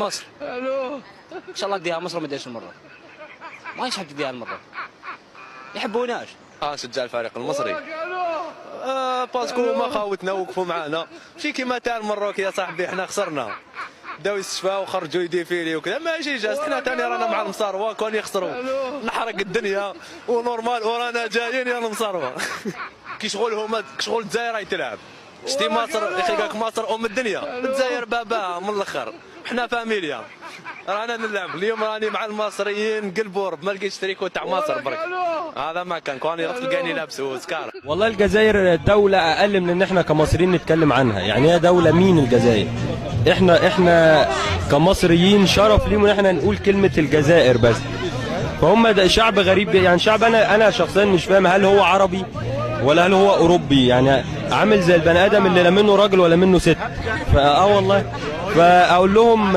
مصر. الو ان شاء الله اديها مصر وما اديش المره. ما يحب تديها المره. يحبوناش. شجع الفريق المصري. باسكو ما خاوتنا وقفوا معنا، ماشي كيما تاع المروك يا صاحبي، حنا خسرنا بداو يستشفاو وخرجوا يديفيلي وكذا، ماشي جاز، حنا ثاني رانا مع المصاروه كون يخسروا نحرق الدنيا ونورمال ورانا جايين يا المصاروه. كي شغل الجزائر راهي تلعب، شتي مصر يخلقك مصر ام الدنيا، الجزائر باباها من الاخر، حنا فاميليا رانا نلعب. اليوم راني مع المصريين قلبور، ما لقيتش تريكو تاع مصر برك، هذا ما كان كوني تلقاني لابسه سكار. والله الجزائر دولة أقل من إن إحنا كمصريين نتكلم عنها، يعني هي دولة مين الجزائر؟ إحنا كمصريين شرف ليهم إن إحنا نقول كلمة الجزائر بس. فهم ده شعب غريب، يعني شعب أنا شخصيا مش فاهم هل هو عربي ولا هل هو أوروبي، يعني عامل زي البني آدم اللي لا منه راجل ولا منه ست. والله فأقول لهم